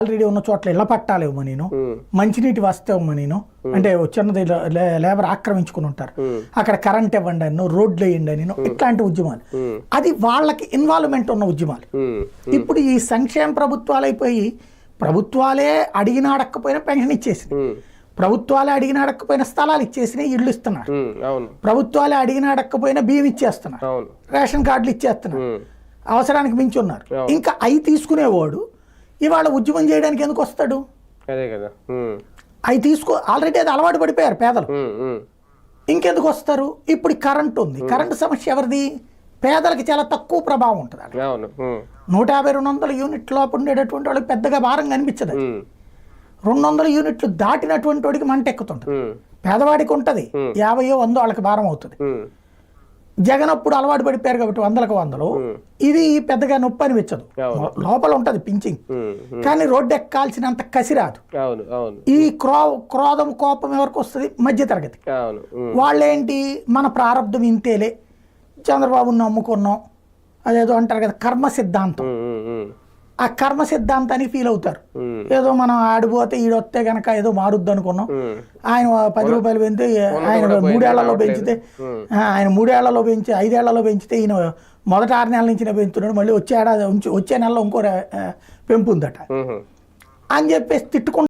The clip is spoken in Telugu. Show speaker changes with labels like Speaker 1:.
Speaker 1: ఆల్రెడీ ఉన్న చోట్ల ఇళ్ల పట్టాలు ఇవ్వమని నేను, మంచినీటి వస్తే ఇవ్వమని నేను, అంటే చిన్నది లేబర్ ఆక్రమించుకుని ఉంటారు, అక్కడ కరెంట్ ఇవ్వండి అని, రోడ్లు వేయండి అని, ఇట్లాంటి ఉద్యమాలు. అది వాళ్ళకి ఇన్వాల్వ్మెంట్ ఉన్న ఉద్యమాలు. ఇప్పుడు ఈ సంక్షేమ ప్రభుత్వాలు అయిపోయి ప్రభుత్వాలే అడిగిన అడగకపోయినా పెన్షన్ ఇచ్చేసినాయి, ప్రభుత్వాలే అడిగిన అడగకపోయినా స్థలాలు ఇచ్చేసినాయి, ఇళ్ళు ఇస్తున్నారు, ప్రభుత్వాలే అడిగిన అడగకపోయినా బియ్యం ఇచ్చేస్తున్నారు, రేషన్ కార్డులు ఇచ్చేస్తున్నారు, అవసరానికి మించి ఉన్నారు. ఇంకా అవి తీసుకునేవాడు ఇవాళ ఉద్యమం చేయడానికి ఎందుకు వస్తాడు?
Speaker 2: అదే కదా,
Speaker 1: అవి ఆల్రెడీ అది అలవాటు పడిపోయారు పేదలు, ఇంకెందుకు వస్తారు? ఇప్పుడు కరెంట్ ఉంది, కరెంటు సమస్య ఎవరిది? పేదలకి చాలా తక్కువ ప్రభావం ఉంటుంది. 150-200 యూనిట్ లోపు ఉండేటటువంటి వాళ్ళకి పెద్దగా భారం కనిపించదు. 200 యూనిట్లు దాటినటువంటి వాడికి మంట ఎక్కుతుంటుంది. పేదవాడికి ఉంటుంది 50-100 వాళ్ళకి భారం అవుతుంది. జగన్ అప్పుడు అలవాటు పడిపోయారు కాబట్టి 100కు 100 ఇది పెద్దగా నొప్పి అనిపించదు, లోపల ఉంటది పించింగ్, కానీ రోడ్డు ఎక్కాల్సినంత కసి రాదు. ఈ క్రోధం కోపం ఎవరికి వస్తుంది? మధ్య తరగతి వాళ్ళేంటి, మన ప్రారంధం ఇంతేలే, చంద్రబాబుని నమ్ముకున్నాం, అదేదో అంటారు కదా కర్మ సిద్ధాంతం, ఆ కర్మ సిద్ధాంతాన్ని ఫీల్ అవుతారు. ఏదో మనం ఆడిపోతే ఈడొస్తే గనక ఏదో మారుద్ది అనుకున్నాం, ఆయన 10 రూపాయలు పెంచితే ఆయన 3 ఏళ్లలో పెంచితే, ఆయన 3 ఏళ్లలో పెంచి 5 ఏళ్లలో పెంచితే ఈయన మొదటి 6 నెలల నుంచి పెంచుతున్నాడు, మళ్ళీ వచ్చే నెలలో ఇంకో పెంపు ఉందట అని చెప్పేసి తిట్టుకుంటారు.